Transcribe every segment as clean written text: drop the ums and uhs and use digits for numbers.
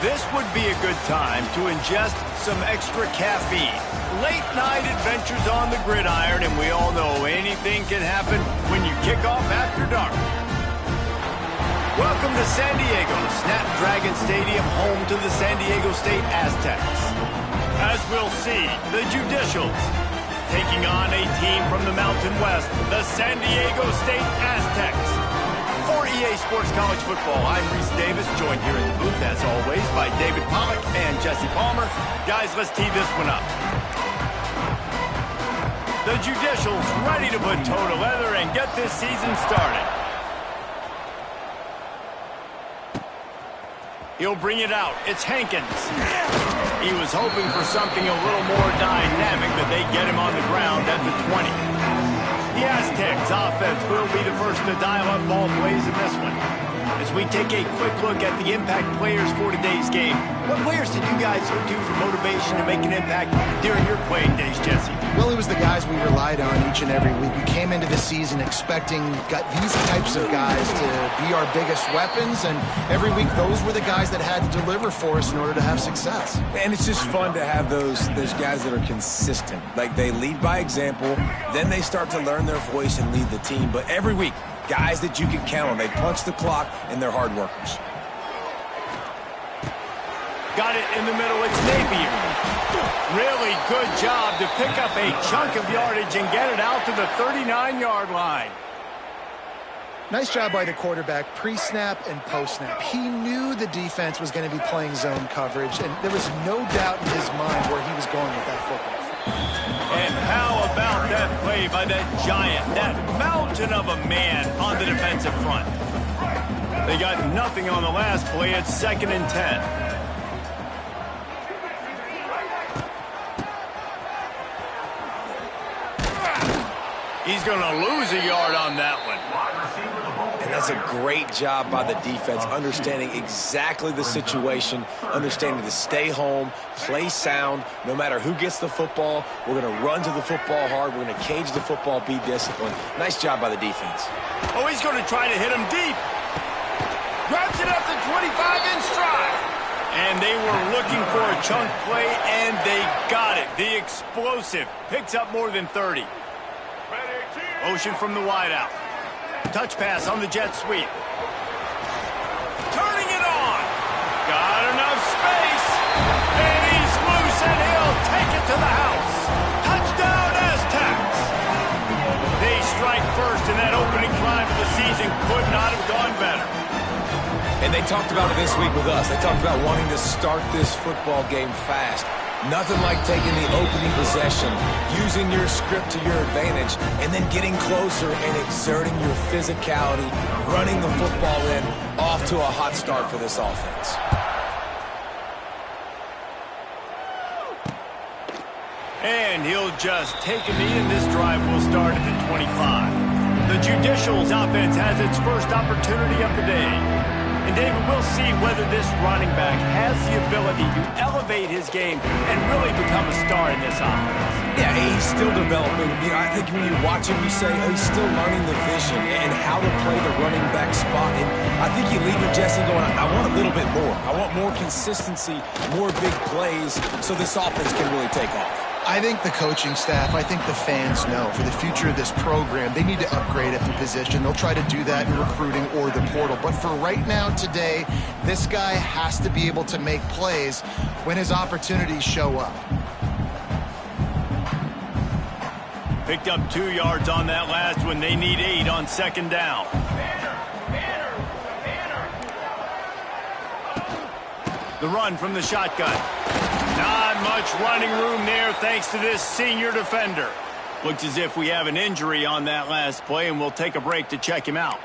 This would be a good time to ingest some extra caffeine. Late night adventures on the gridiron, and we all know anything can happen when you kick off after dark. Welcome to San Diego, Snapdragon Stadium, home to the San Diego State Aztecs. As we'll see, the Judicials taking on a team from the Mountain West, the San Diego State Aztecs. For EA Sports College Football, I'm Reese Davis, joined here in the booth, as always, by David Pollack and Jesse Palmer. Guys, let's tee this one up. The Judicials ready to put toe to leather and get this season started. He'll bring it out. It's Hankins. He was hoping for something a little more dynamic, but they get him on the ground at the 20. The Aztecs offense will be the first to dial up ball plays in this one. As we take a quick look at the impact players for today's game, what players did you guys look to for motivation to make an impact during your playing days, Jesse? Well, it was the guys we relied on each and every week. We came into the season expecting these types of guys to be our biggest weapons, and every week those were the guys that had to deliver for us in order to have success. And it's just fun to have those guys that are consistent. Like, they lead by example, then they start to learn their voice and lead the team. But every week, guys that you can count on. They punch the clock, and they're hard workers. Got it in the middle. It's Napier. Really good job to pick up a chunk of yardage and get it out to the 39-yard line. Nice job by the quarterback, pre-snap and post-snap. He knew the defense was going to be playing zone coverage, and there was no doubt in his mind where he was going with that football. And how about that play by that giant, that mountain of a man on the defensive front? They got nothing on the last play. It's 2nd and 10. He's going to lose a yard on that one. And that's a great job by the defense, understanding exactly the situation, understanding to stay home, play sound. No matter who gets the football, we're going to run to the football hard. We're going to cage the football, be disciplined. Nice job by the defense. Oh, he's going to try to hit him deep. Grabs it up the 25-inch stride. And they were looking for a chunk play, and they got it. The explosive picks up more than 30. Motion from the wideout. Touch pass on the jet sweep. Turning it on. Got enough space. And he's loose, and he'll take it to the house. Touchdown, Aztecs. They strike first, and that opening drive of the season could not have gone better. And they talked about it this week with us. They talked about wanting to start this football game fast. Nothing like taking the opening possession, using your script to your advantage, and then getting closer and exerting your physicality, running the football in, off to a hot start for this offense. And he'll just take a knee, and this drive will start at the 25. The Judicials offense has its first opportunity of the day. And, David, we'll see whether this running back has the ability to elevate his game and really become a star in this offense. Yeah, he's still developing. You know, I think when you watch him, you say, oh, he's still learning the vision and how to play the running back spot. And I think you leave with Jesse going, I want a little bit more. I want more consistency, more big plays, so this offense can really take off. I think the coaching staff, I think the fans know for the future of this program, they need to upgrade at the position. They'll try to do that in recruiting or the portal. But for right now, today, this guy has to be able to make plays when his opportunities show up. Picked up 2 yards on that last one. They need 8 on 2nd down. The run from the shotgun. Not much running room there thanks to this senior defender. Looks as if we have an injury on that last play, and we'll take a break to check him out.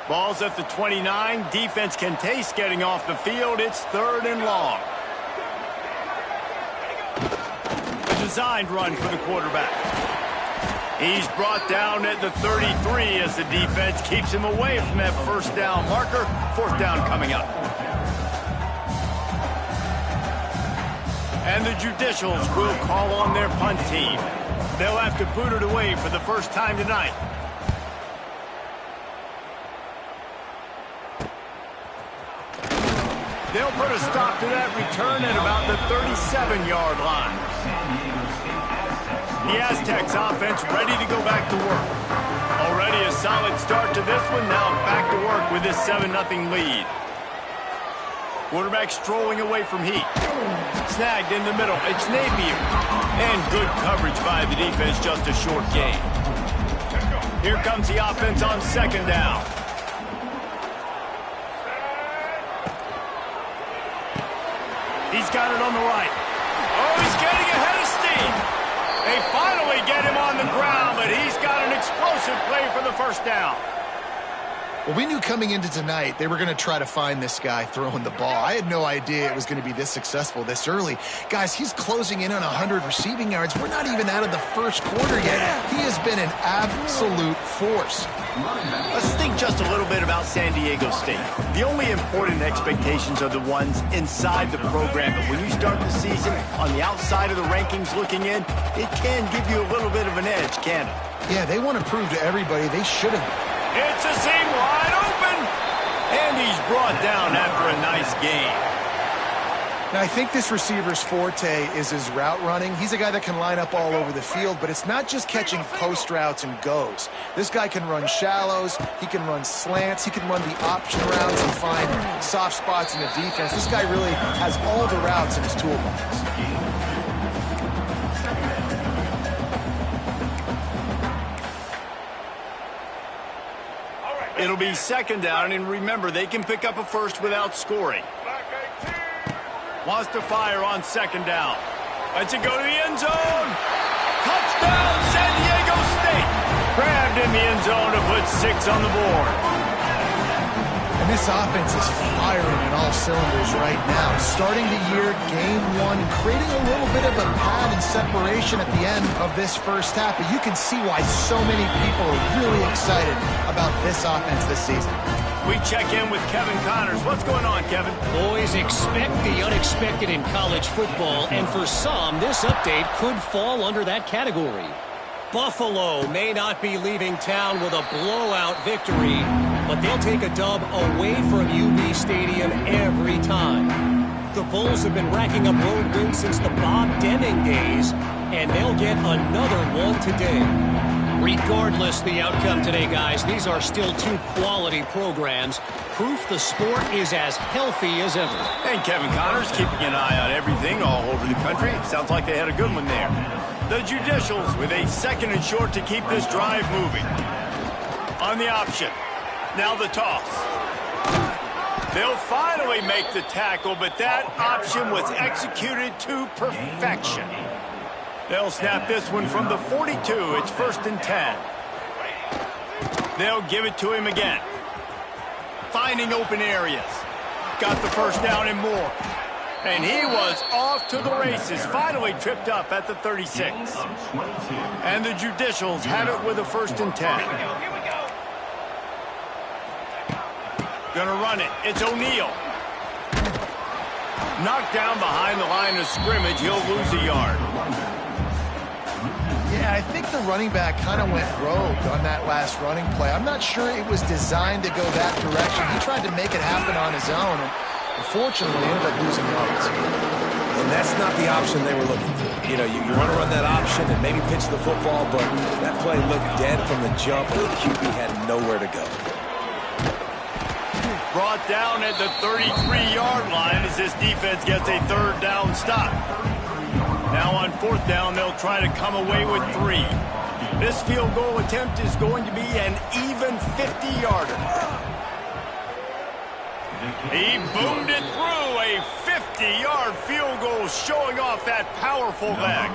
Ball's at the 29. Defense can taste getting off the field. It's 3rd and long. A designed run for the quarterback. He's brought down at the 33 as the defense keeps him away from that 1st down marker. 4th down coming up. And the Judicials will call on their punt team. They'll have to boot it away for the first time tonight. They'll put a stop to that return at about the 37-yard line. The Aztecs offense ready to go back to work. Already a solid start to this one. Now back to work with this 7-0 lead. Quarterback strolling away from heat. Snagged in the middle. It's Napier. And good coverage by the defense, just a short gain. Here comes the offense on second down. He's got it on the right. Oh, he's getting ahead of steam. They finally get him on the ground, but he's got an explosive play for the first down. Well, we knew coming into tonight they were going to try to find this guy throwing the ball. I had no idea it was going to be this successful this early. Guys, he's closing in on 100 receiving yards. We're not even out of the first quarter yet. He has been an absolute force. Let's think just a little bit about San Diego State. The only important expectations are the ones inside the program. But when you start the season on the outside of the rankings looking in, it can give you a little bit of an edge, can't it? Yeah, they want to prove to everybody they should have. It's a seam wide open, and he's brought down after a nice gain. Now, I think this receiver's forte is his route running. He's a guy that can line up all over the field, but it's not just catching post routes and goes. This guy can run shallows, he can run slants, he can run the option routes and find soft spots in the defense. This guy really has all the routes in his toolbox. It'll be second down, and remember, they can pick up a first without scoring. Wants to fire on second down. Lets it go to the end zone. Touchdown, San Diego State. Grabbed in the end zone to put 6 on the board. And this offense is firing on all cylinders right now. Starting the year, game 1, creating a little bit of a pad and separation at the end of this first half. But you can see why so many people are really excited about this offense this season. We check in with Kevin Connors. What's going on, Kevin? Boys, expect the unexpected in college football, and for some, this update could fall under that category. Buffalo may not be leaving town with a blowout victory, but they'll take a dub away from UB Stadium every time. The Bulls have been racking up road wins since the Bob Deming days, and they'll get another one today. Regardless the outcome today, guys, these are still 2 quality programs. Proof the sport is as healthy as ever. And Kevin Connors keeping an eye on everything all over the country. Sounds like they had a good one there. The Judicials with a second and short to keep this drive moving. On the option. Now the toss. They'll finally make the tackle, but that option was executed to perfection. They'll snap this one from the 42. It's 1st and 10. They'll give it to him again. Finding open areas. Got the first down and more. And he was off to the races. Finally tripped up at the 36. And the Judicials have it with a 1st and 10. Gonna run it. It's O'Neal. Knocked down behind the line of scrimmage. He'll lose a yard. Yeah, I think the running back kind of went rogue on that last running play. I'm not sure it was designed to go that direction. He tried to make it happen on his own, and unfortunately ended up losing yards. And that's not the option they were looking for. You know, you want to run that option and maybe pitch the football, but that play looked dead from the jump, and the QB had nowhere to go. Brought down at the 33-yard line as this defense gets a 3rd down stop. Now on 4th down, they'll try to come away with 3. This field goal attempt is going to be an even 50-yarder. He boomed it through, a 50-yard field goal, showing off that powerful leg.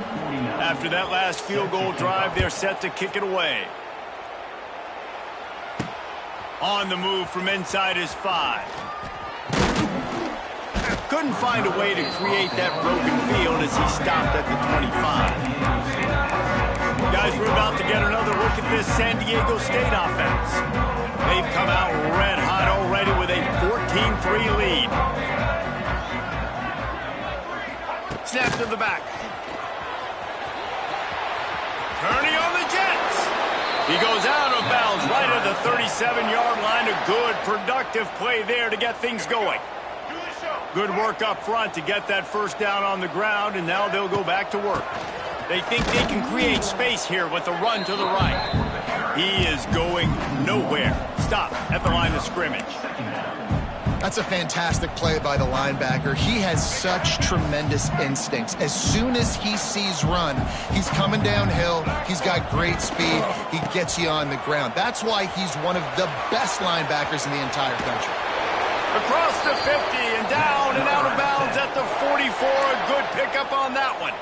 After that last field goal drive, they're set to kick it away. On the move from inside his 5. Couldn't find a way to create that broken field as he stopped at the 25. Guys, we're about to get another look at this San Diego State offense. They've come out red hot already with a 14-3 lead. Snap to the back. Turning on the Jets. He goes out of bounds right at the 37-yard line. A good, productive play there to get things going. Good work up front to get that first down on the ground, and now they'll go back to work. They think they can create space here with a run to the right. He is going nowhere. Stop at the line of scrimmage. That's a fantastic play by the linebacker. He has such tremendous instincts. As soon as he sees run, he's coming downhill. He's got great speed. He gets you on the ground. That's why he's one of the best linebackers in the entire country. Across the 50 and down and out of bounds at the 44. A good pickup on that one.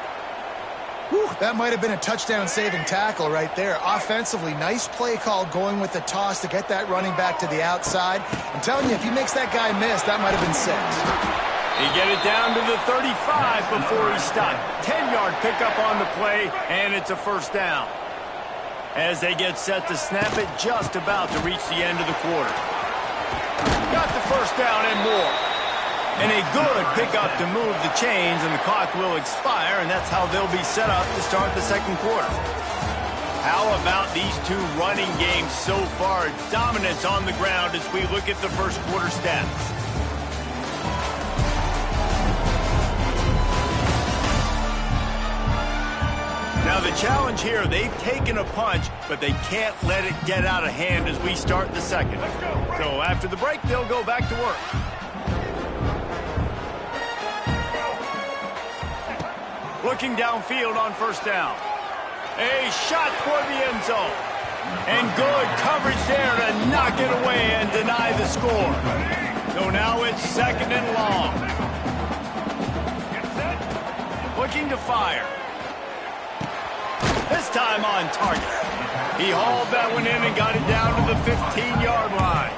Whew, that might have been a touchdown-saving tackle right there. Offensively, nice play call going with the toss to get that running back to the outside. I'm telling you, if he makes that guy miss, that might have been 6. They get it down to the 35 before he stopped. 10-yard pickup on the play, and it's a first down. As they get set to snap it, just about to reach the end of the quarter. Got the first down and more. And a good pickup to move the chains, and the clock will expire, and that's how they'll be set up to start the second quarter. How about these two running games so far? Dominance on the ground as we look at the first quarter stats. Now the challenge here, they've taken a punch, but they can't let it get out of hand as we start the second. So after the break, they'll go back to work. Looking downfield on first down. A shot toward the end zone. And good coverage there to knock it away and deny the score. So now it's second and long. Looking to fire. This time on target. He hauled that one in and got it down to the 15-yard line.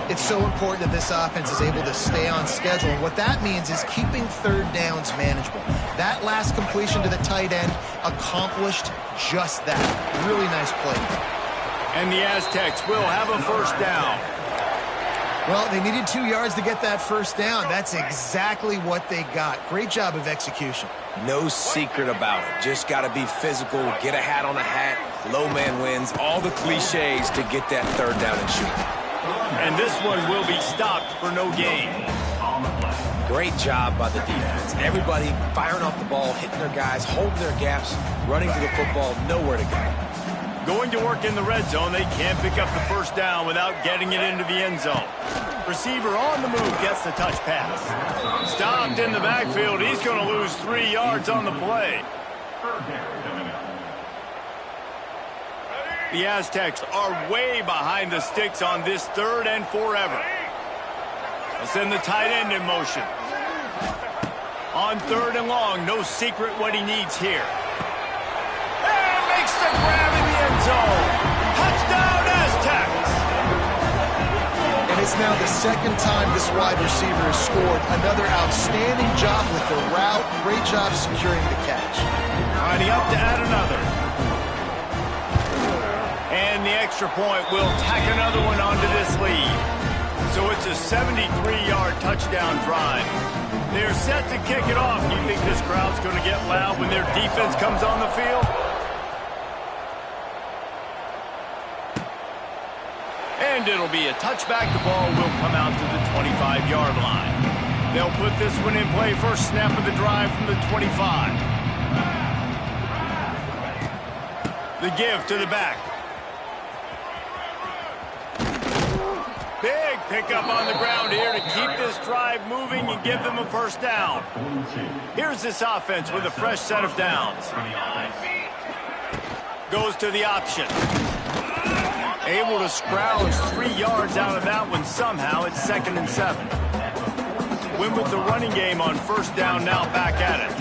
It's so important that this offense is able to stay on schedule. And what that means is keeping third downs manageable. That last completion to the tight end accomplished just that. Really nice play. And the Aztecs will have a first down. Well, they needed 2 yards to get that first down. That's exactly what they got. Great job of execution. No secret about it. Just got to be physical, get a hat on a hat, low man wins, all the cliches to get that third down and shoot. And this one will be stopped for no gain. Great job by the defense. Everybody firing off the ball, hitting their guys, holding their gaps, running to the football, nowhere to go. Going to work in the red zone, they can't pick up the first down without getting it into the end zone. Receiver on the move gets the touch pass. Stopped in the backfield. He's going to lose 3 yards on the play. The Aztecs are way behind the sticks on this third and forever. They'll send the tight end in motion. On third and long, no secret what he needs here. And makes the grab in the end zone. Touchdown, Aztecs! And it's now the second time this wide receiver has scored. Another outstanding job with the route. Great job securing the catch. Lining up to add another. And the extra point will tack another one onto this lead. So it's a 73-yard touchdown drive. They're set to kick it off. Do you think this crowd's going to get loud when their defense comes on the field? And it'll be a touchback. The ball will come out to the 25-yard line. They'll put this one in play. First snap of the drive from the 25. The give to the back. Big pickup on the ground here to keep this drive moving and give them a first down. Here's this offense with a fresh set of downs. Goes to the option. Able to scrounge 3 yards out of that one somehow. It's 2nd and 7. Win with the running game on first down, now back at it.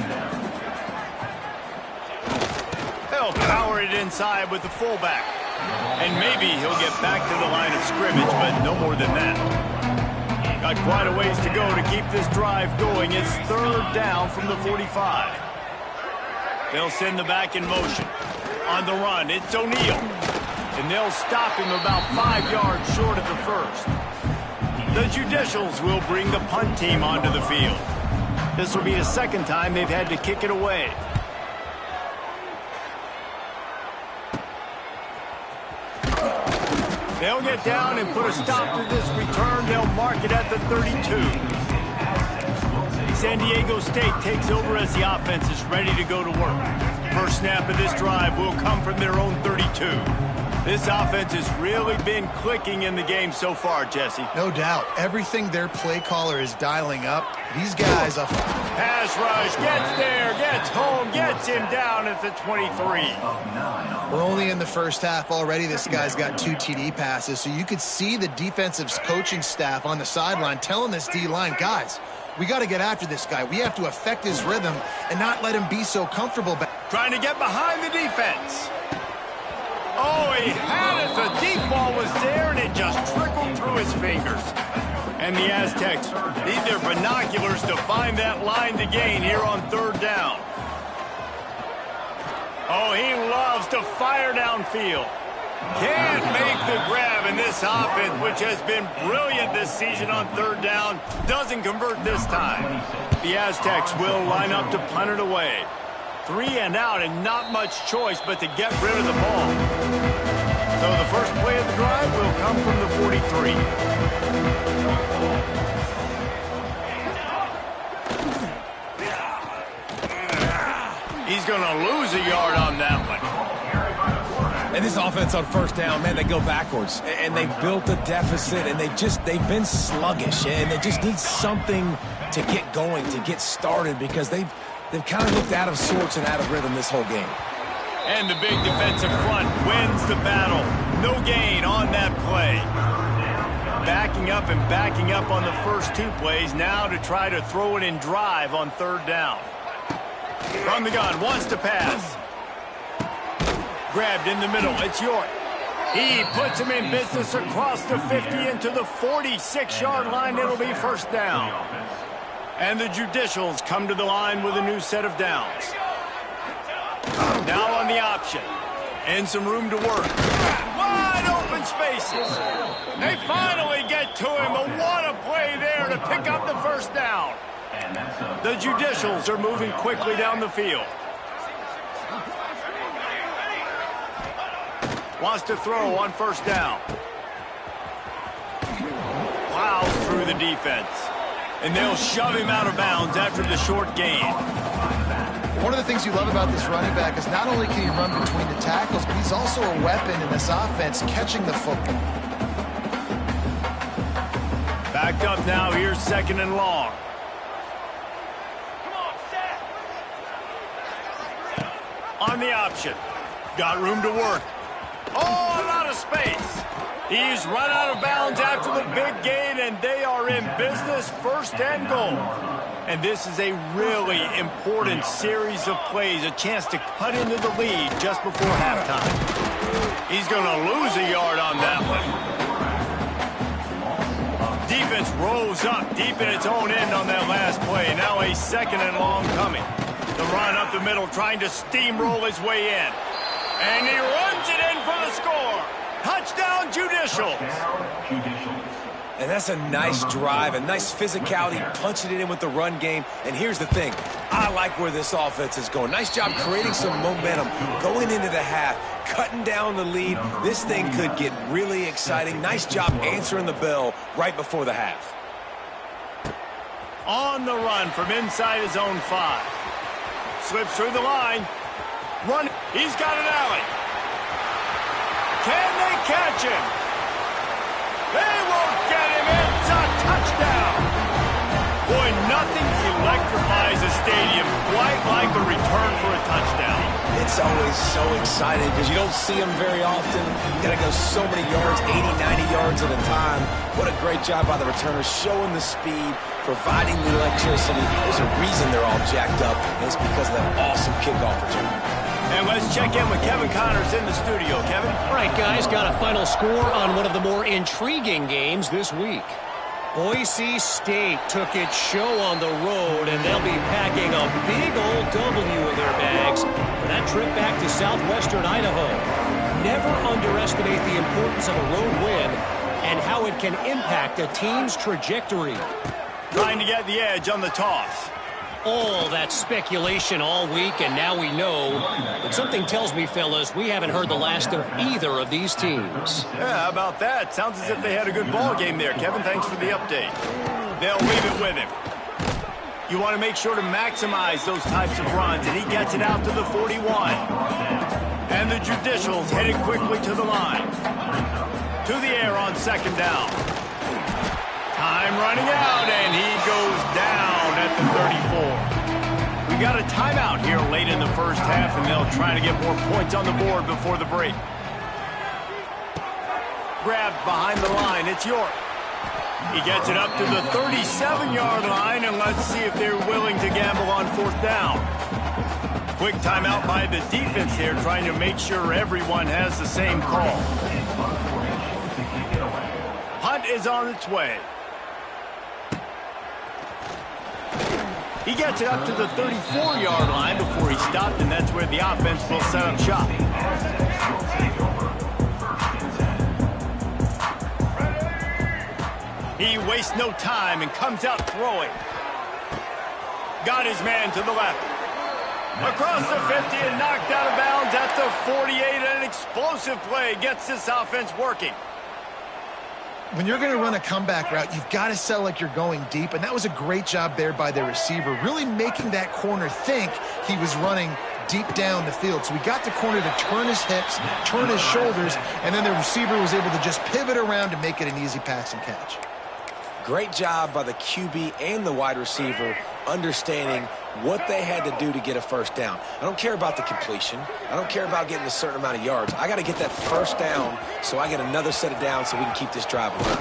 They'll power it inside with the fullback. And maybe he'll get back to the line of scrimmage, but no more than that. Got quite a ways to go to keep this drive going. It's third down from the 45. They'll send the back in motion. On the run, it's O'Neal. And they'll stop him about 5 yards short of the first. The Judicials will bring the punt team onto the field. This will be the second time they've had to kick it away. They'll get down and put a stop to this return. They'll mark it at the 32. San Diego State takes over as the offense is ready to go to work. First snap of this drive will come from their own 32. This offense has really been clicking in the game so far, Jesse. No doubt. Everything their play caller is dialing up, these guys are... Pass rush, gets there, gets home, gets him down at the 23. We're only in the first half already. This guy's got 2 TD passes, so you could see the defensive coaching staff on the sideline telling this D-line, guys, we got to get after this guy. We have to affect his rhythm and not let him be so comfortable. Trying to get behind the defense. Oh, he had it. The deep ball was there, and it just trickled through his fingers. And the Aztecs need their binoculars to find that line to gain here on third down. Oh, he loves to fire downfield. Can't make the grab, and this offense, which has been brilliant this season on third down, doesn't convert this time. The Aztecs will line up to punt it away. 3 and out, and not much choice but to get rid of the ball. So the first play of the drive will come from the 43. He's going to lose a yard on that one. And this offense on first down, man, they go backwards. And they built a deficit, and they've been sluggish. And they just need something to get going, to get started, because they've kind of looked out of sorts and out of rhythm this whole game. And the big defensive front wins the battle. No gain on that play. Backing up on the first 2 plays now to try to throw it in drive on third down. From the gun, wants to pass. Grabbed in the middle, it's York. He puts him in business across the 50 into the 46-yard line. It'll be first down. And the Judicials come to the line with a new set of downs. Now on the option. And some room to work. Wide open spaces. They finally get to him. But what a play there to pick up the first down. The Judicials are moving quickly down the field. Wants to throw on first down. Plows through the defense. And they'll shove him out of bounds after the short gain. One of the things you love about this running back is not only can he run between the tackles, but he's also a weapon in this offense catching the football. Backed up now, here's second and long. On the option. Got room to work. Oh, a lot of space. He's run out of bounds after the big gain, and they are in business, first and goal. And this is a really important series of plays, a chance to cut into the lead just before halftime. He's going to lose a yard on that one. Defense rolls up deep in its own end on that last play. Now a second and long coming. The run up the middle, trying to steamroll his way in. And he runs it in for the score. Touchdown, Judicials. And that's a nice drive, a nice physicality, punching it in with the run game. And here's the thing. I like where this offense is going. Nice job creating some momentum, going into the half, cutting down the lead. This thing could get really exciting. Nice job answering the bell right before the half. On the run from inside his own 5. Slips through the line. Run. He's got an alley. Can they catch him? They won't get him. It's a touchdown. Boy, nothing electrifies a stadium quite like a return for a touchdown. It's always so exciting because you don't see them very often. You got to go so many yards, 80, 90 yards at a time. What a great job by the returners, showing the speed, providing the electricity. There's a reason they're all jacked up, and it's because of that awesome kickoff return. And let's check in with Kevin Connors in the studio. Kevin? All right, guys, got a final score on one of the more intriguing games this week. Boise State took its show on the road, and they'll be packing a big old W in their bags for that trip back to southwestern Idaho. Never underestimate the importance of a road win and how it can impact a team's trajectory. Trying to get the edge on the toss. All that speculation all week, and now we know. But something tells me, fellas, we haven't heard the last of either of these teams. Yeah, how about that? Sounds as if they had a good ball game there. Kevin, thanks for the update. They'll leave it with him. You want to make sure to maximize those types of runs, and he gets it out to the 41. And the Judicials headed quickly to the line. To the air on second down. Time running out, and he goes down at the 34. We got a timeout here late in the first half, and they'll try to get more points on the board before the break. Grabbed behind the line, it's York. He gets it up to the 37-yard line, and let's see if they're willing to gamble on fourth down. Quick timeout by the defense here, trying to make sure everyone has the same call. Punt is on its way. He gets it up to the 34-yard line before he stopped, and that's where the offense will set up shop. He wastes no time and comes out throwing. Got his man to the left. Across the 50 and knocked out of bounds at the 48. An explosive play gets this offense working. When you're going to run a comeback route, you've got to sell like you're going deep, and that was a great job there by the receiver, really making that corner think he was running deep down the field. So we got the corner to turn his hips, turn his shoulders, and then the receiver was able to just pivot around and make it an easy pass and catch. Great job by the QB and the wide receiver understanding what they had to do to get a first down. I don't care about the completion. I don't care about getting a certain amount of yards. I got to get that first down so I get another set of downs so we can keep this drive alive.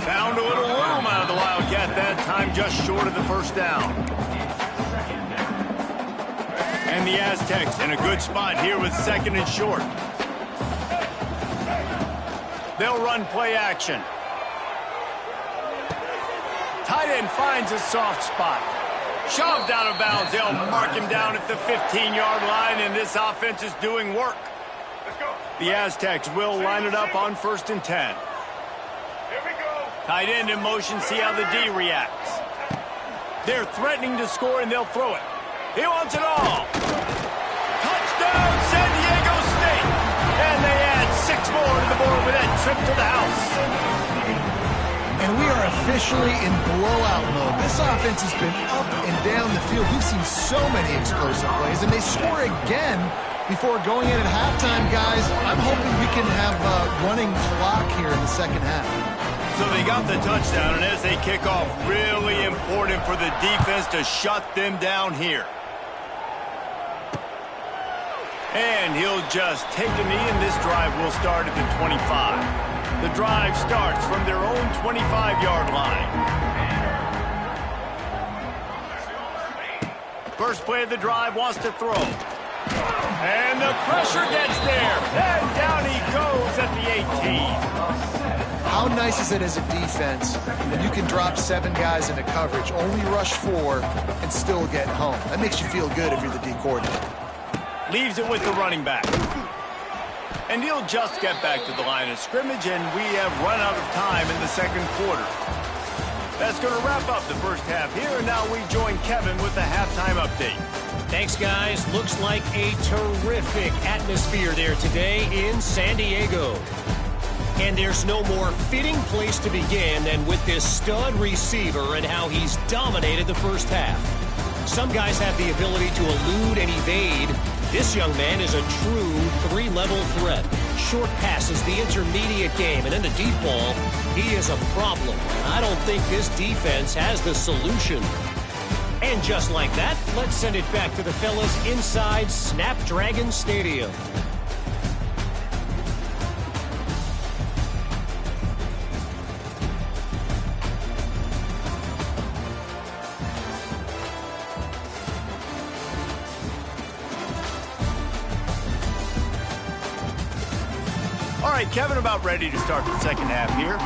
Found a little room out of the Wildcat that time, just short of the first down. And the Aztecs in a good spot here with second and short. They'll run play action. Tight end finds a soft spot. Shoved out of bounds. They'll mark him down at the 15-yard line, and this offense is doing work. Let's go. The Aztecs will line it up on 1st and 10. Here we go. Tight end in motion, see how the D reacts. They're threatening to score, and they'll throw it. He wants it all. Touchdown, San Diego State. And they add 6 more to the board with that trip to the house. And we are officially in blowout mode. This offense has been up and down the field. We've seen so many explosive plays, and they score again before going in at halftime, guys. I'm hoping we can have a running clock here in the second half. So they got the touchdown, and as they kick off, really important for the defense to shut them down here. And he'll just take a knee, and this drive will start at the 25. The drive starts from their own 25-yard line. First play of the drive wants to throw. And the pressure gets there. And down he goes at the 18. How nice is it as a defense when you can drop 7 guys into coverage, only rush 4, and still get home? That makes you feel good if you're the D coordinator. Leaves it with the running back. And he'll just get back to the line of scrimmage, and we have run out of time in the second quarter. That's going to wrap up the first half here, and now we join Kevin with the halftime update. Thanks, guys. Looks like a terrific atmosphere there today in San Diego. And there's no more fitting place to begin than with this stud receiver and how he's dominated the first half. Some guys have the ability to elude and evade. This young man is a true 3-level threat. Short passes, the intermediate game, and in the deep ball, he is a problem. I don't think this defense has the solution. And just like that, let's send it back to the fellas inside Snapdragon Stadium. All right, Kevin, about ready to start the second half here.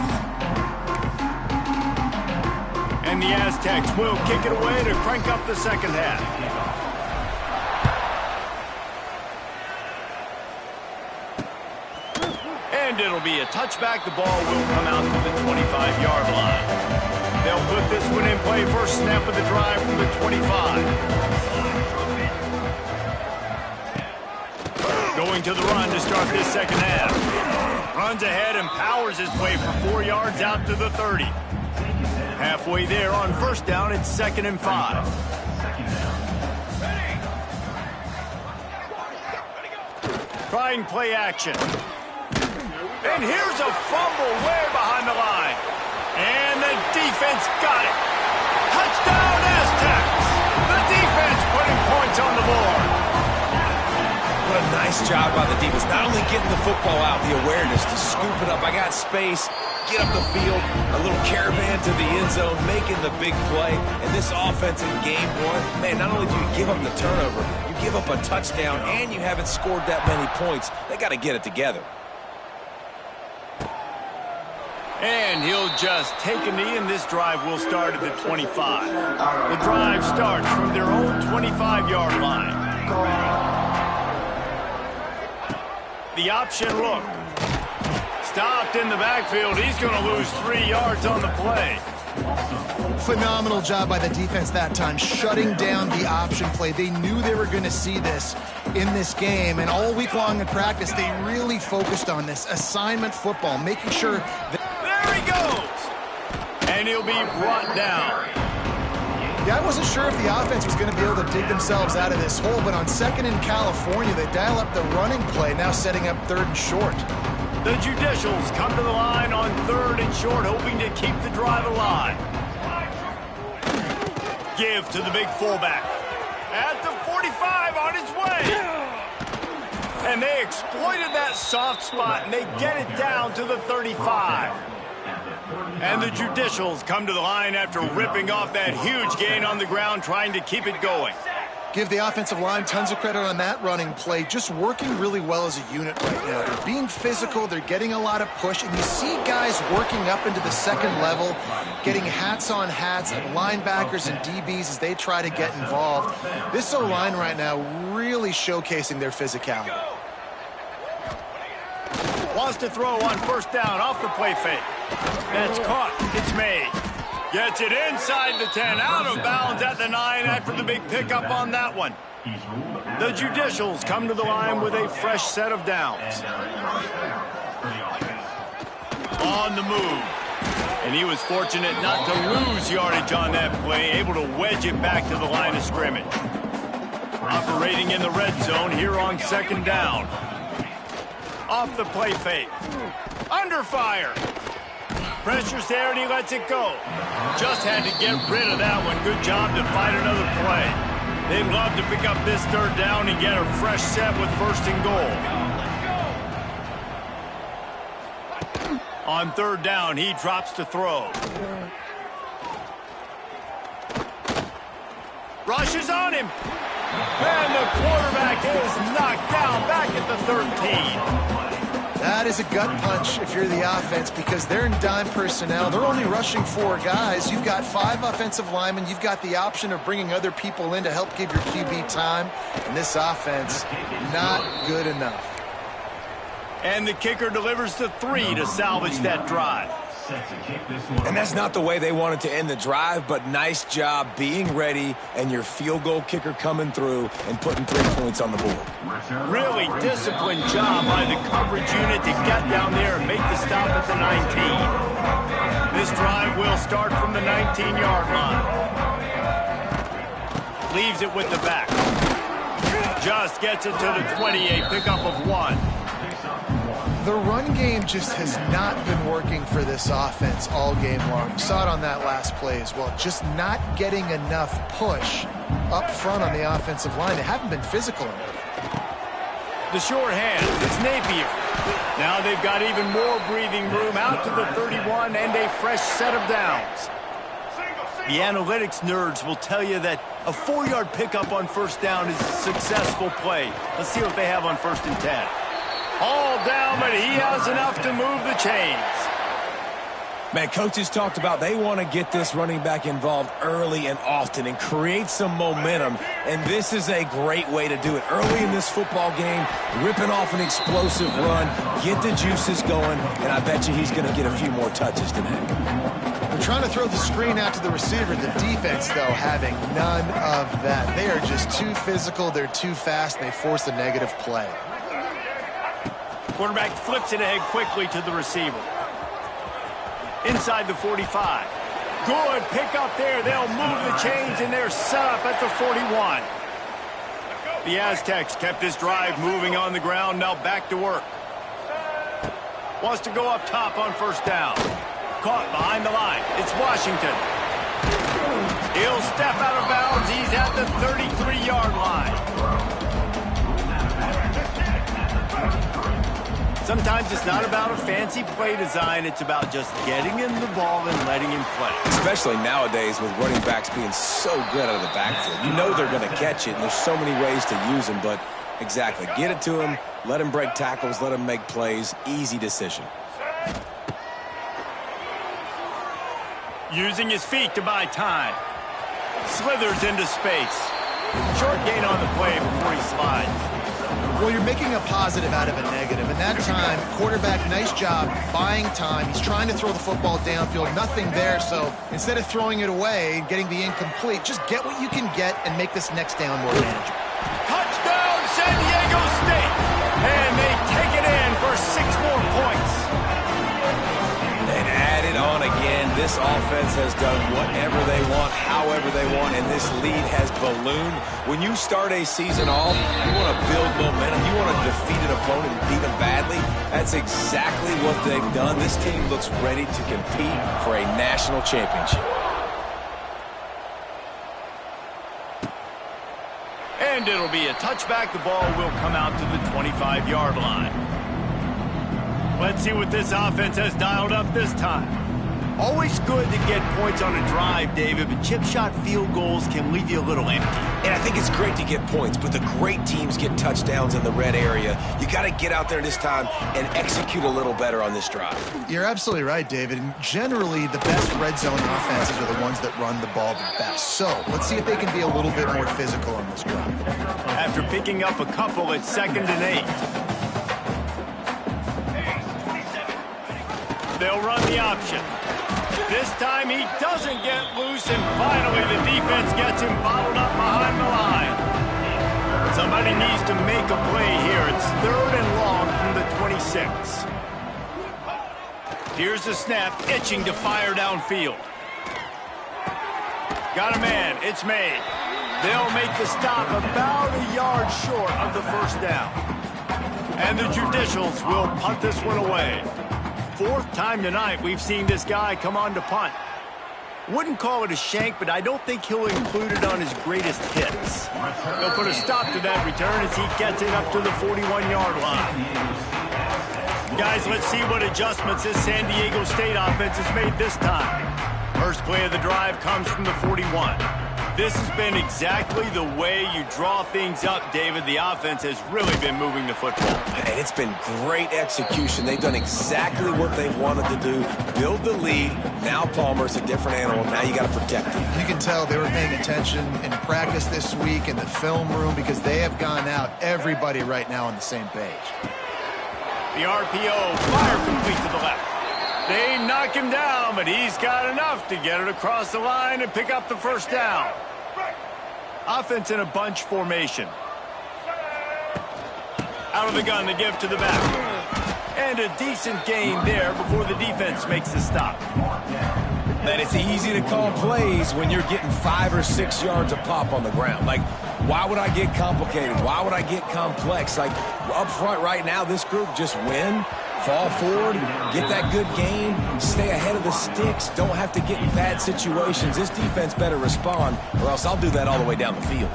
And the Aztecs will kick it away to crank up the second half. And it'll be a touchback. The ball will come out to the 25-yard line. They'll put this one in play. First snap of the drive from the 25. Going to the run to start this second half. Runs ahead and powers his way for 4 yards out to the 30. Halfway there on first down, it's 2nd and 5. Trying play action. And here's a fumble way behind the line. And the defense got it. Touchdown, Aztecs! The defense putting points on the board. What a nice job by the defense. Not only getting the football out, the awareness to scoop it up. I got space, get up the field, a little caravan to the end zone, making the big play. And this offense in game one, man, not only do you give up the turnover, you give up a touchdown, and you haven't scored that many points. They got to get it together. And he'll just take a knee, and this drive will start at the 25. The drive starts from their own 25-yard line. The option look. Stopped in the backfield. He's going to lose 3 yards on the play. Phenomenal job by the defense that time, shutting down the option play. They knew they were going to see this in this game, and all week long in practice, they really focused on this assignment football, making sure that... There he goes! And he'll be brought down. Yeah, I wasn't sure if the offense was going to be able to dig themselves out of this hole, but on 2nd in California, they dial up the running play, now setting up 3rd and short. The Judicials come to the line on 3rd and short, hoping to keep the drive alive. Give to the big fullback. At the 45, on his way. And they exploited that soft spot, and they get it down to the 35. And the Judicials come to the line after ripping off that huge gain on the ground, trying to keep it going. Give the offensive line tons of credit on that running play, just working really well as a unit right now. They're being physical, they're getting a lot of push, and you see guys working up into the 2nd level, getting hats on hats at linebackers and DBs as they try to get involved. This O-line right now really showcasing their physicality. Wants to throw on 1st down off the play fake. That's caught. It's made. Gets it inside the 10, out of bounds at the 9 after the big pickup on that one. The Judicials come to the line with a fresh set of downs. On the move. And he was fortunate not to lose yardage on that play, able to wedge it back to the line of scrimmage. Operating in the red zone here on 2nd down. Off the play fake. Under fire. Pressure's there and he lets it go. Just had to get rid of that one. Good job to find another play. They'd love to pick up this 3rd down and get a fresh set with 1st and goal. On 3rd down, he drops to throw. Rushes on him. And the quarterback is knocked down back at the 13. That is a gut punch if you're the offense, because they're in dime personnel. They're only rushing 4 guys. You've got 5 offensive linemen. You've got the option of bringing other people in to help give your QB time. And this offense, not good enough. And the kicker delivers the 3 to salvage that drive. And that's not the way they wanted to end the drive, but nice job being ready and your field goal kicker coming through and putting 3 points on the board. Really disciplined job by the coverage unit to get down there and make the stop at the 19. This drive will start from the 19-yard line. Leaves it with the back. Just gets it to the 28, pickup of 1. The run game just has not been working for this offense all game long. You saw it on that last play as well. Just not getting enough push up front on the offensive line. They haven't been physical enough. The short hand, it's Napier. Now they've got even more breathing room out to the 31 and a fresh set of downs. The analytics nerds will tell you that a 4-yard pickup on 1st down is a successful play. Let's see what they have on 1st and 10. All down, but he has enough to move the chains. Man, coaches talked about they want to get this running back involved early and often and create some momentum, and this is a great way to do it. Early in this football game, ripping off an explosive run, get the juices going, and I bet you he's going to get a few more touches today. They're trying to throw the screen out to the receiver. The defense, though, having none of that. They are just too physical, they're too fast, and they force a negative play. Quarterback flips it ahead quickly to the receiver. Inside the 45. Good pick up there. They'll move the chains, and they're set up at the 41. The Aztecs kept this drive moving on the ground. Now back to work. Wants to go up top on first down. Caught behind the line. It's Washington. He'll step out of bounds. He's at the 33-yard line. Sometimes it's not about a fancy play design. It's about just getting him the ball and letting him play. Especially nowadays with running backs being so good out of the backfield. You know they're going to catch it, and there's so many ways to use them, but exactly. Get it to him, let him break tackles, let him make plays. Easy decision. Using his feet to buy time. Slithers into space. Short gain on the play before he slides. Well, you're making a positive out of a negative. And that time, quarterback, nice job buying time. He's trying to throw the football downfield. Nothing there. So instead of throwing it away and getting the incomplete, just get what you can get and make this next down more manageable. Touchdown, San Diego State. And they take it in for 6 more points. And add it on again. This offense has done whatever they want, however they want, and this lead has ballooned. When you start a season off, you want to build momentum. You want to defeat an opponent and beat them badly. That's exactly what they've done. This team looks ready to compete for a national championship. And it'll be a touchback. The ball will come out to the 25-yard line. Let's see what this offense has dialed up this time. Always good to get points on a drive, David, but chip shot field goals can leave you a little empty. And I think it's great to get points, but the great teams get touchdowns in the red area. You got to get out there this time and execute a little better on this drive. You're absolutely right, David. And generally, the best red zone offenses are the ones that run the ball the best. So let's see if they can be a little bit more physical on this drive. After picking up a couple at 2nd and 8. They'll run the option. This time he doesn't get loose, and finally the defense gets him bottled up behind the line. Somebody needs to make a play here. It's 3rd and long from the 26. Here's the snap, itching to fire downfield. Got a man, it's made. They'll make the stop about a yard short of the first down. And the Judicials will punt this one away. 4th time tonight we've seen this guy come on to punt. Wouldn't call it a shank, but I don't think he'll include it on his greatest hits. They'll put a stop to that return as he gets it up to the 41-yard line. Guys, let's see what adjustments this San Diego State offense has made this time. First play of the drive comes from the 41. This has been exactly the way you draw things up, David. The offense has really been moving the football. And it's been great execution. They've done exactly what they wanted to do. Build the lead. Now Palmer's a different animal. Now you got to protect him. You can tell they were paying attention in practice this week in the film room because they have gone out, everybody right now on the same page. The RPO, fire complete to the left. They knock him down, but he's got enough to get it across the line and pick up the first down. Offense in a bunch formation. Out of the gun, the give to the back. And a decent gain there before the defense makes the stop. And it's easy to call plays when you're getting 5 or 6 yards a pop on the ground. Like, why would I get complicated? Why would I get complex? Like, up front right now, this group just win. Fall forward, get that good gain, stay ahead of the sticks, don't have to get in bad situations. This defense better respond, or else I'll do that all the way down the field.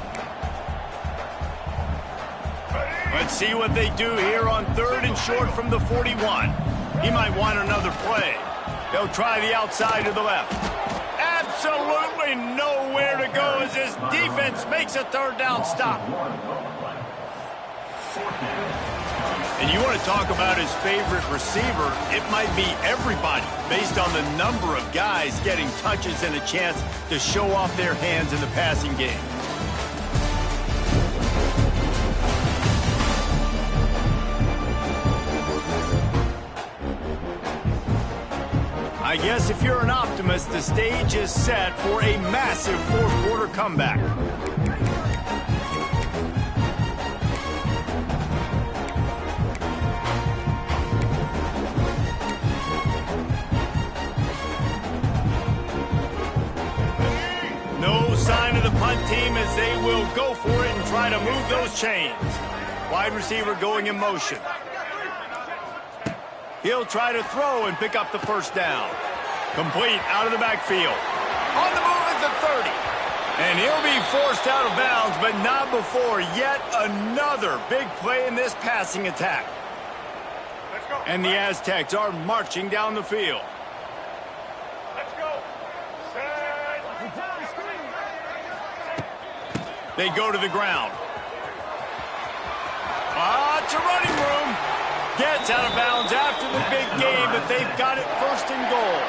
Let's see what they do here on 3rd and short from the 41. He might want another play. They'll try the outside to the left. Absolutely nowhere to go as this defense makes a 3rd down stop. And you want to talk about his favorite receiver, it might be everybody based on the number of guys getting touches and a chance to show off their hands in the passing game. I guess if you're an optimist, the stage is set for a massive 4th quarter comeback. the punt team as they will go for it and try to move those chains. Wide receiver going in motion. He'll try to throw and pick up the first down. Complete out of the backfield. On the move at the 30. And he'll be forced out of bounds, but not before yet another big play in this passing attack. And the Aztecs are marching down the field. Let's go. They go to the ground. It's a running room. Gets out of bounds after the big game, but they've got it first and goal.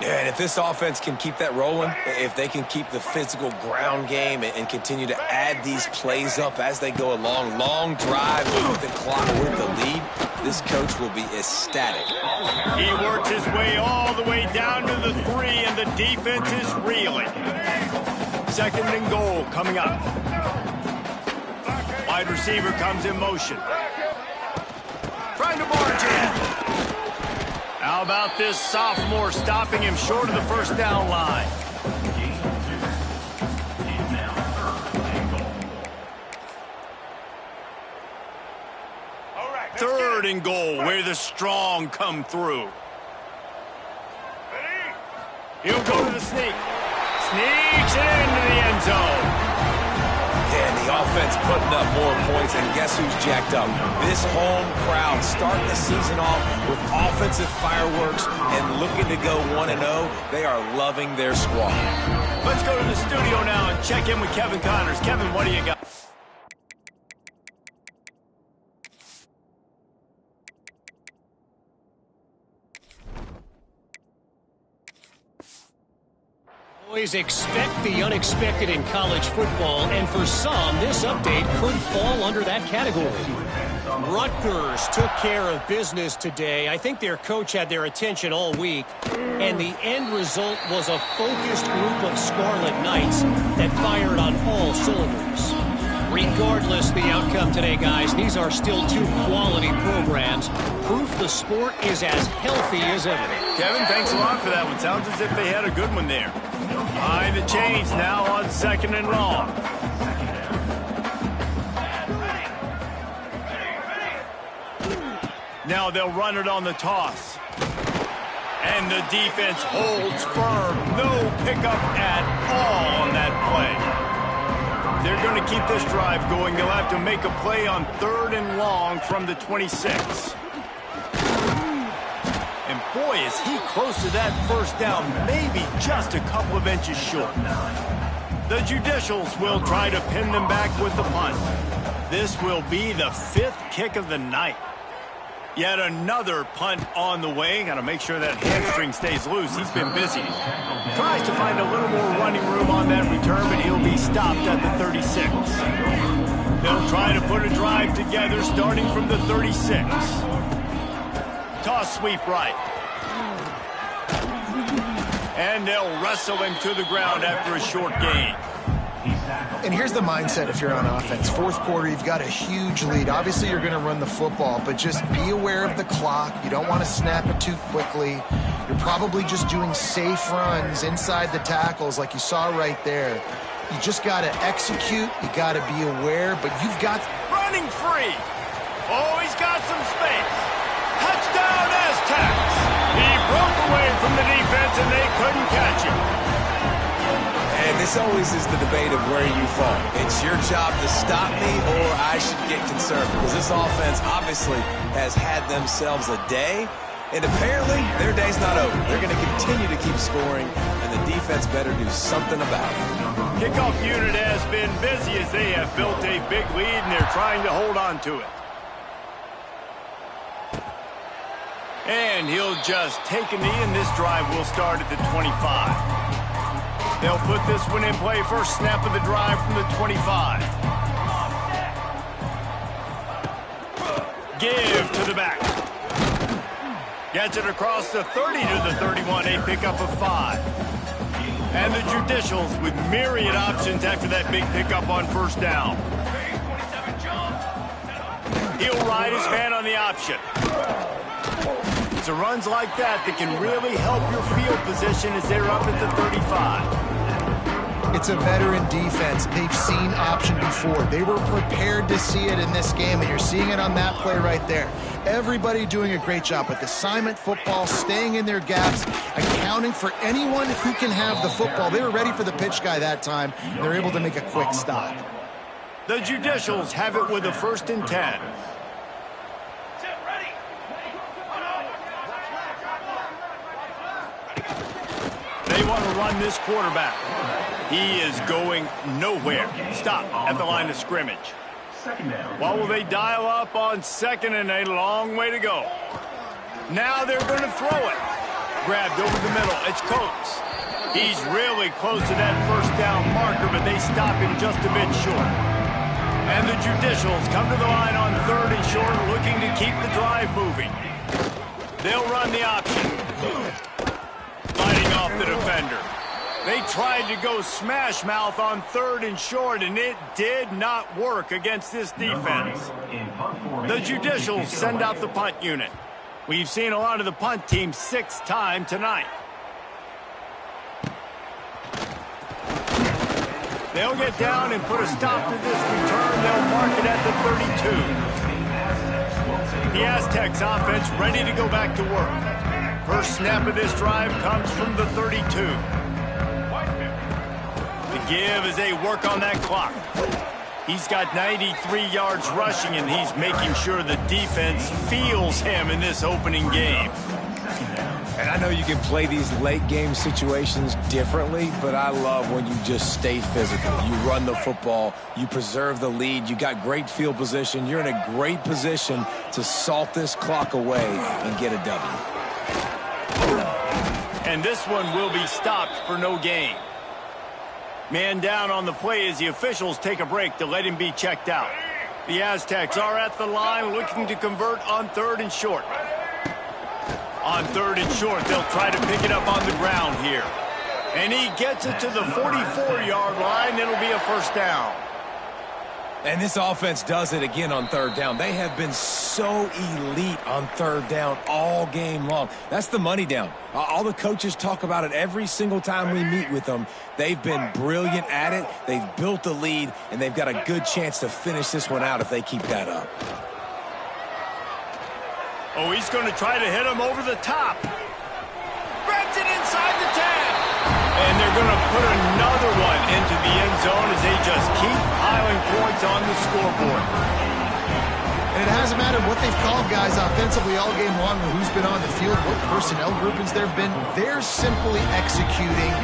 Yeah, and if this offense can keep that rolling, if they can keep the physical ground game and continue to add these plays up as they go along, long drive with the clock with the lead, this coach will be ecstatic. He works his way all the way down to the 3, and the defense is reeling. Second and goal coming up. Wide receiver comes in motion. Trying to barge in. How about this sophomore stopping him short of the first down line? Third and goal, where the strong come through. He'll go to the sneak. Sneaks it into the end zone. And the offense putting up more points, and guess who's jacked up? This home crowd starting the season off with offensive fireworks and looking to go 1-0. They are loving their squad. Let's go to the studio now and check in with Kevin Connors. Kevin, what do you got? Always expect the unexpected in college football, and for some, this update could fall under that category. Rutgers took care of business today. I think their coach had their attention all week, and the end result was a focused group of Scarlet Knights that fired on all cylinders. Regardless the outcome today, guys, these are still two quality programs. Proof the sport is as healthy as ever. Kevin, thanks a lot for that one. Sounds as if they had a good one there. Behind the chains now on second and long. Now they'll run it on the toss. And the defense holds firm. No pickup at all on that play. They're going to keep this drive going. They'll have to make a play on third and long from the 26. And boy, is he close to that first down, maybe just a couple of inches short. The Judicials will try to pin them back with the punt. This will be the 5th kick of the night. Yet another punt on the way. Got to make sure that hamstring stays loose. He's been busy. Tries to find a little more running room on that return, but he'll be stopped at the 36. They'll try to put a drive together starting from the 36. Toss sweep right. And they'll wrestle him to the ground after a short gain. And here's the mindset if you're on offense. Fourth quarter, you've got a huge lead. Obviously, you're going to run the football, but just be aware of the clock. You don't want to snap it too quickly. You're probably just doing safe runs inside the tackles like you saw right there. You just got to execute. You got to be aware, but you've got... Running free. Oh, he's got some space. Touchdown, Aztecs. He broke away from the defense, and they couldn't catch him. And this always is the debate of where you fall. It's your job to stop me, or I should get concerned, because this offense obviously has had themselves a day, and apparently their day's not over. They're going to continue to keep scoring, and the defense better do something about it. Kickoff unit has been busy as they have built a big lead, and they're trying to hold on to it. And he'll just take a knee, and this drive will start at the 25. They'll put this one in play. First snap of the drive from the 25. Give to the back. Gets it across the 30 to the 31. A pickup of 5. And the Judicials with myriad options after that big pickup on first down. He'll ride his man on the option. It's a runs like that that can really help your field position as they're up at the 35. It's a veteran defense. They've seen option before. They were prepared to see it in this game, and you're seeing it on that play right there. Everybody doing a great job with assignment football, staying in their gaps, accounting for anyone who can have the football. They were ready for the pitch guy that time. They're able to make a quick stop. The Judicials have it with a 1st and 10. They want to run this quarterback. He is going nowhere. Stop at the line of scrimmage. What will they dial up on 2nd and a long way to go? Now they're going to throw it. Grabbed over the middle. It's Coates. He's really close to that 1st down marker, but they stop him just a bit short. And the Judicials come to the line on 3rd and short, looking to keep the drive moving. They'll run the option. Fighting off the defender. They tried to go smash mouth on 3rd and short, and it did not work against this defense. The Judicials send out the punt unit. We've seen a lot of the punt team 6 times tonight. They'll get down and put a stop to this return. They'll mark it at the 32. The Aztecs offense ready to go back to work. First snap of this drive comes from the 32. The give as they work on that clock. He's got 93 yards rushing, and he's making sure the defense feels him in this opening game. And I know you can play these late game situations differently, but I love when you just stay physical. You run the football, you preserve the lead, you got great field position, you're in a great position to salt this clock away and get a W. And this one will be stopped for no gain. Man down on the play as the officials take a break to let him be checked out. The Aztecs are at the line looking to convert on 3rd and short. On 3rd and short, they'll try to pick it up on the ground here. And he gets it to the 44-yard line. It'll be a 1st down. And this offense does it again on 3rd down. They have been so elite on 3rd down all game long. That's the money down. All the coaches talk about it every single time we meet with them. They've been brilliant at it. They've built the lead, and they've got a good chance to finish this one out if they keep that up. Oh, he's going to try to hit him over the top. Grabs it inside the 10. And they're going to put another one into the end zone as they just keep piling points on the scoreboard. And it hasn't mattered what they've called guys offensively all game long or who's been on the field, what personnel groupings there have been. They're simply executing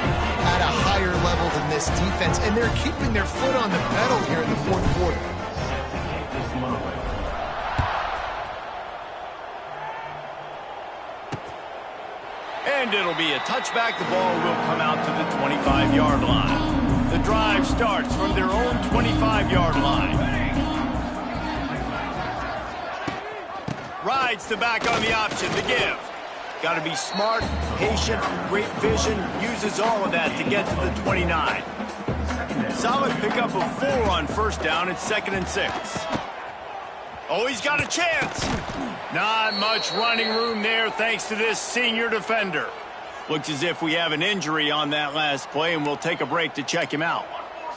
at a higher level than this defense, and they're keeping their foot on the pedal here in the 4th quarter. And it'll be a touchback. The ball will come out to the 25-yard line. The drive starts from their own 25-yard line. Rides the back on the option, the give. Got to be smart, patient, great vision. Uses all of that to get to the 29. Solid pickup of 4 on 1st down. It's 2nd and 6. Oh, he's got a chance. Not much running room there thanks to this senior defender. Looks as if we have an injury on that last play, and we'll take a break to check him out.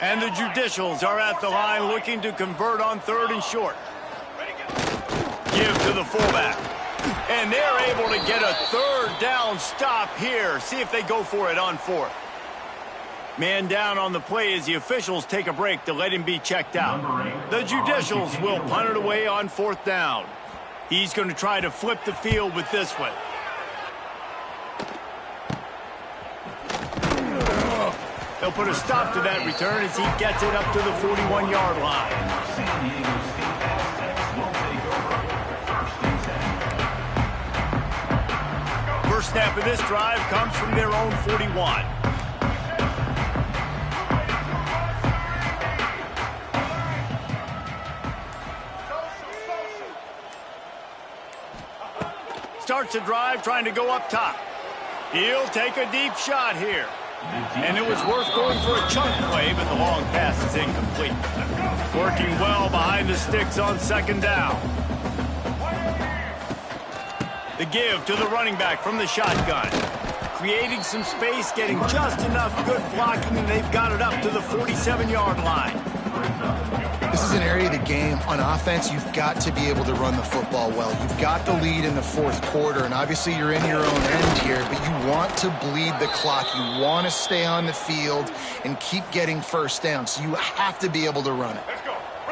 And the Judicials are at the line looking to convert on 3rd and short. Give to the fullback. And they're able to get a 3rd down stop here. See if they go for it on 4th. Man down on the play as the officials take a break to let him be checked out. The Judicials will punt it away on 4th down. He's going to try to flip the field with this one. They'll put a stop to that return as he gets it up to the 41-yard line. First snap of this drive comes from their own 41. Starts a drive trying to go up top. He'll take a deep shot here. And it was worth going for a chunk play, but the long pass is incomplete. Working well behind the sticks on 2nd down. The give to the running back from the shotgun. creating some space, getting just enough good blocking, and they've got it up to the 47-yard line. This is an area of the game. On offense, you've got to be able to run the football well. You've got the lead in the fourth quarter, and obviously you're in your own end here, but you want to bleed the clock. You want to stay on the field and keep getting first down, so you have to be able to run it.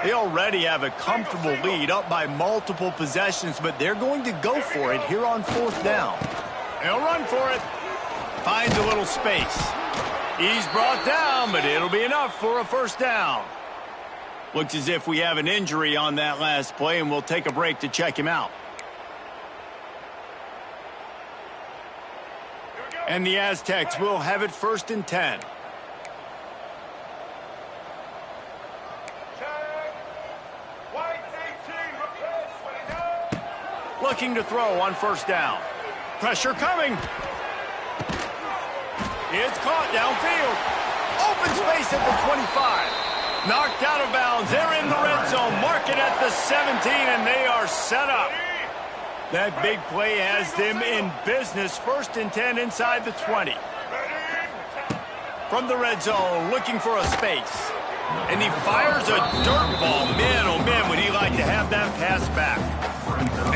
They already have a comfortable lead, up by multiple possessions, but they're going to go for it here on fourth down. They'll run for it. Finds a little space. He's brought down, but it'll be enough for a first down. Looks as if we have an injury on that last play, and we'll take a break to check him out. And the Aztecs will have it 1st and 10. Looking to throw on first down. Pressure coming. It's caught downfield. Open space at the 25. Knocked out of bounds. They're in the red zone. Mark it at the 17, and they are set up. That big play has them in business. 1st and 10 inside the 20. From the red zone, looking for a space. And he fires a dirt ball. Man, oh man, would he like to have that pass back.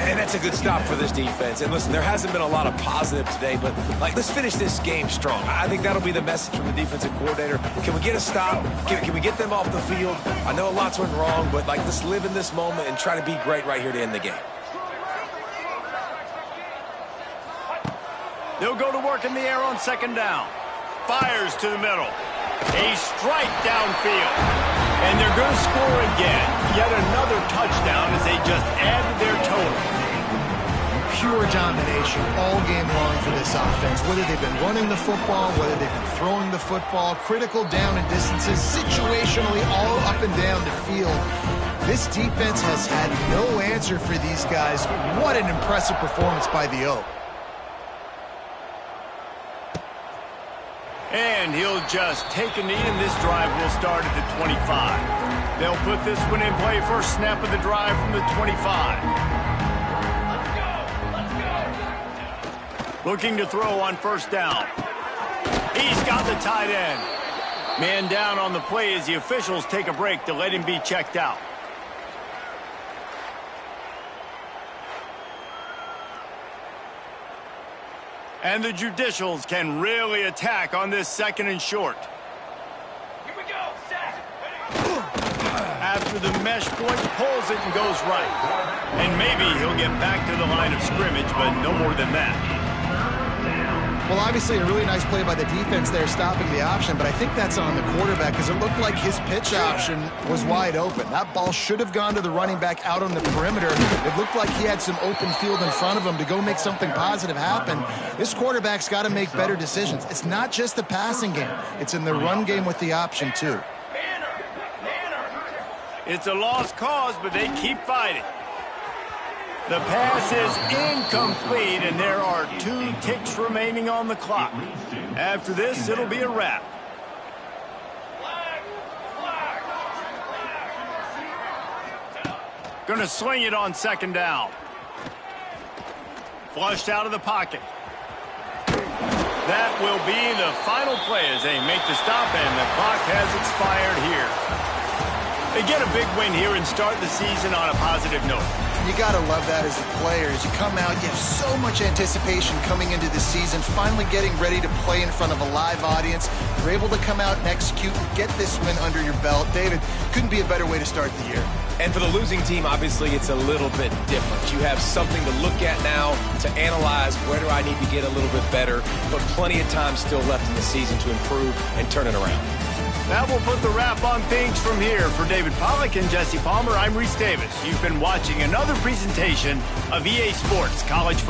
And that's a good stop for this defense. And listen, there hasn't been a lot of positive today, but let's finish this game strong. I think that'll be the message from the defensive coordinator. Can we get a stop? Can we get them off the field? I know lots went wrong, but let's live in this moment and try to be great right here to end the game. They'll go to work in the air on 2nd down. Fires to the middle. A strike downfield. And they're going to score again. Yet another touchdown as they just add to their total. Pure domination all game long for this offense. Whether they've been running the football, whether they've been throwing the football, critical down and distances, situationally all up and down the field. This defense has had no answer for these guys. What an impressive performance by the O. And he'll just take a knee, and this drive will start at the 25. They'll put this one in play. First snap of the drive from the 25. Let's go. Looking to throw on first down. He's got the tight end. Man down on the play as the officials take a break to let him be checked out. And the Judicials can really attack on this 2nd and short. Here we go, set. After the mesh point, pulls it and goes right. And maybe he'll get back to the line of scrimmage, but no more than that. Well, obviously a really nice play by the defense there stopping the option, but I think that's on the quarterback because it looked like his pitch option was wide open. That ball should have gone to the running back out on the perimeter. It looked like he had some open field in front of him to go make something positive happen. This quarterback's got to make better decisions. It's not just the passing game. It's in the run game with the option, too. It's a lost cause, but they keep fighting. The pass is incomplete, and there are 2 ticks remaining on the clock. After this, it'll be a wrap. Gonna sling it on 2nd down. Flushed out of the pocket. That will be the final play as they make the stop, and the clock has expired here. They get a big win here and start the season on a positive note. You got to love that as a player. As you come out, you have so much anticipation coming into the season, finally getting ready to play in front of a live audience. You're able to come out and execute and get this win under your belt. David, couldn't be a better way to start the year. And for the losing team, obviously, it's a little bit different. You have something to look at now, to analyze where do I need to get a little bit better, but plenty of time still left in the season to improve and turn it around. That will put the wrap on things from here. For David Pollack and Jesse Palmer, I'm Reese Davis. You've been watching another presentation of EA Sports College Football.